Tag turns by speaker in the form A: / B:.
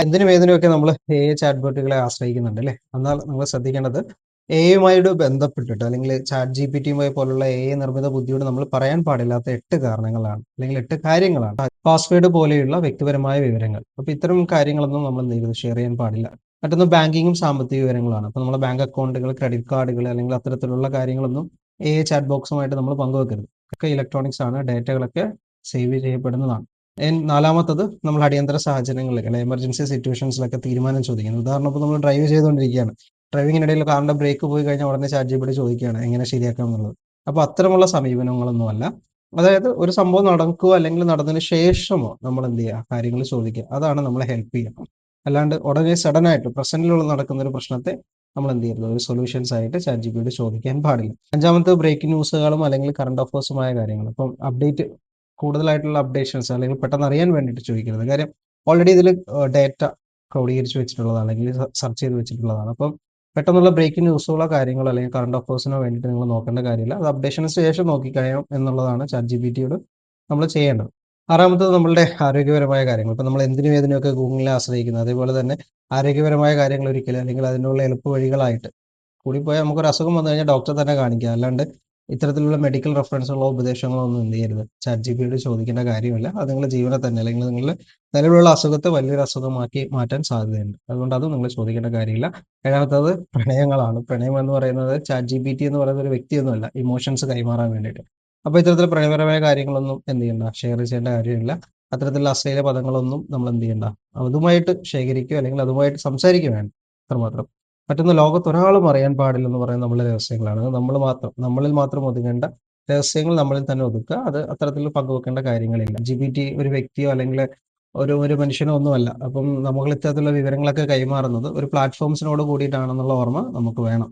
A: എന്തിനും ഏതിനുമൊക്കെ നമ്മൾ AI ചാറ്റ്ബോട്ടുകളെ ആശ്രയിക്കുന്നുണ്ട് അല്ലേ? എന്നാൽ നിങ്ങൾ ശ്രദ്ധിക്കേണ്ടത് എഐയുമായിട്ട് ബന്ധപ്പെട്ടിട്ട് അല്ലെങ്കിൽ ചാറ്റ് ജിപിടിയുമായി പോലുള്ള AI നിർമ്മിത ബുദ്ധിയോട് നമ്മൾ പറയാൻ പാടില്ലാത്ത 8 കാരണങ്ങളാണ് അല്ലെങ്കിൽ 8 കാര്യങ്ങളാണ്. പാസ്വേഡ് പോലെയുള്ള വ്യക്തിപരമായ വിവരങ്ങൾ. അപ്പോൾ ഇത്തരം കാര്യങ്ങളൊന്നും നമ്മൾ എന്ത് ചെയ്യരുത് ഷെയർ ചെയ്യാൻ പാടില്ല. മറ്റൊന്ന് ബാങ്കിങ്ങും സാമ്പത്തിക വിവരങ്ങളാണ്. അപ്പോൾ നമ്മുടെ ബാങ്ക് അക്കൗണ്ടുകൾ, ക്രെഡിറ്റ് കാർഡുകൾ അല്ലെങ്കിൽ അത്തരത്തിലുള്ള കാര്യങ്ങളൊന്നും AI ചാറ്റ് ബോക്സുമായിട്ട് നമ്മൾ പങ്കുവെക്കരുത്. ഒക്കെ ഇലക്ട്രോണിക്സ് ആണ്. ഡാറ്റകളൊക്കെ സേവ് ചെയ്യപ്പെടുന്നതാണ്. നാലാമത്തത് നമ്മൾ അടിയന്തര സാഹചര്യങ്ങളിൽ അല്ലെ എമർജൻസി സിറ്റുവേഷൻസിലൊക്കെ തീരുമാനം ചോദിക്കുന്നത്. ഉദാഹരണം ഇപ്പോൾ നമ്മൾ ഡ്രൈവ് ചെയ്തുകൊണ്ടിരിക്കുകയാണ്. ഡ്രൈവിങ്ങിനിടയിൽ കാറിന്റെ ബ്രേക്ക് പോയി കഴിഞ്ഞാൽ ഉടനെ ചാറ്റ് ജിപിടി ചോദിക്കുകയാണ് എങ്ങനെ ശരിയാക്കാം എന്നുള്ളത്. അപ്പോൾ അത്തരമുള്ള സമീപനങ്ങളൊന്നുമല്ല. അതായത് ഒരു സംഭവം നടക്കുക അല്ലെങ്കിൽ നടന്നതിന് ശേഷമോ നമ്മൾ എന്ത് ചെയ്യുക കാര്യങ്ങൾ ചോദിക്കുക. അതാണ് നമ്മളെ ഹെൽപ്പ് ചെയ്യുക. അല്ലാണ്ട് ഉടനെ സഡൻ ആയിട്ട് പ്രസന്റിലുള്ള നടക്കുന്ന ഒരു പ്രശ്നത്തെ നമ്മൾ എന്ത് ചെയ്യരുത് ഒരു സൊല്യൂഷൻസ് ആയിട്ട് ചാറ്റ് ജിപിടി ചോദിക്കാൻ പാടില്ല. അഞ്ചാമത്തെ ബ്രേക്കിംഗ് ന്യൂസുകളും അല്ലെങ്കിൽ കറണ്ട് അഫയേഴ്സുമായ കാര്യങ്ങൾ. ഇപ്പം അപ്ഡേറ്റ് കൂടുതലായിട്ടുള്ള അപ്ഡേഷൻസ് അല്ലെങ്കിൽ പെട്ടെന്ന് അറിയാൻ വേണ്ടിയിട്ട് ചോദിക്കരുത്. കാര്യം ഓൾറെഡി ഇതിൽ ഡേറ്റ ക്രോഡീകരിച്ച് വെച്ചിട്ടുള്ളതാണ് അല്ലെങ്കിൽ സെർച്ച് ചെയ്ത് വെച്ചിട്ടുള്ളതാണ്. അപ്പം പെട്ടെന്നുള്ള ബ്രേക്കിംഗ് ന്യൂസുകളോ കാര്യങ്ങളോ അല്ലെങ്കിൽ കറണ്ട് അഫയേഴ്സിനോ വേണ്ടിയിട്ട് നിങ്ങൾ നോക്കേണ്ട കാര്യമില്ല. അത് അപ്ഡേഷന് ശേഷം നോക്കിക്കഴിയാം എന്നുള്ളതാണ് ചാറ്റ് ജിപിടിയോട് നമ്മൾ ചെയ്യേണ്ടത്. ആറാമത്തത് നമ്മളുടെ ആരോഗ്യപരമായ കാര്യങ്ങൾ. ഇപ്പം നമ്മൾ എന്തിനും ഏതിനുമൊക്കെ ഗൂഗിളിനെ ആശ്രയിക്കുന്നത്. അതേപോലെ തന്നെ ആരോഗ്യപരമായ കാര്യങ്ങൾ ഒരിക്കലും അല്ലെങ്കിൽ അതിനുള്ള എളുപ്പ വഴികളായിട്ട് കൂടിപ്പോയാൽ നമുക്കൊരു അസുഖം വന്നു കഴിഞ്ഞാൽ ഡോക്ടറെ തന്നെ കാണിക്കുക. അല്ലാണ്ട് ഇത്തരത്തിലുള്ള മെഡിക്കൽ റെഫറൻസുകളോ ഉപദേശങ്ങളോ ഒന്നും എന്ത് ചെയ്യരുത് ചാറ്റ് ജിപിയോട് ചോദിക്കേണ്ട കാര്യമില്ല. അത് നിങ്ങളുടെ ജീവനെ തന്നെ അല്ലെങ്കിൽ നിങ്ങളുടെ നിലവിലുള്ള അസുഖത്തെ വലിയൊരു അസുഖമാക്കി മാറ്റാൻ സാധ്യതയുണ്ട്. അതുകൊണ്ട് അതും നിങ്ങൾ ചോദിക്കേണ്ട കാര്യമില്ല. ഏഴാമത്തത് പ്രണയങ്ങളാണ്. പ്രണയം എന്ന് പറയുന്നത് ചാറ്റ് ജിപിടി എന്ന് പറയുന്ന ഒരു വ്യക്തിയൊന്നുമല്ല, ഇമോഷൻസ് കൈമാറാൻ വേണ്ടിയിട്ട്. അപ്പോൾ ഇത്തരത്തിൽ പ്രണയപരമായ കാര്യങ്ങളൊന്നും എന്ത് ചെയ്യണ്ട ഷെയർ ചെയ്യേണ്ട കാര്യമില്ല. അത്തരത്തിലുള്ള അശ്ലീല പദങ്ങളൊന്നും നമ്മൾ എന്ത് ചെയ്യണ്ട അതുമായിട്ട് ശേഖരിക്കുകയോ അല്ലെങ്കിൽ അതുമായിട്ട് സംസാരിക്കുകയോ വേണ്ട. അത്രമാത്രം. മറ്റൊന്ന് ലോകത്ത് ഒരാളും അറിയാൻ പാടില്ലെന്ന് പറയുന്നത് നമ്മളുടെ രഹസ്യങ്ങളാണ്. അത് നമ്മൾ മാത്രം നമ്മളിൽ മാത്രം ഒതുങ്ങേണ്ട രഹസ്യങ്ങൾ നമ്മളിൽ തന്നെ ഒതുക്കുക. അത് അത്തരത്തിൽ പങ്കുവെക്കേണ്ട കാര്യങ്ങളില്ല. ജിപിടി ഒരു വ്യക്തിയോ അല്ലെങ്കിൽ ഒരു മനുഷ്യനോ ഒന്നുമല്ല. അപ്പം നമ്മൾ ഇത്തരത്തിലുള്ള വിവരങ്ങളൊക്കെ കൈമാറുന്നത് ഒരു പ്ലാറ്റ്ഫോംസിനോട് കൂടിയിട്ടാണെന്നുള്ള ഓർമ്മ നമുക്ക് വേണം.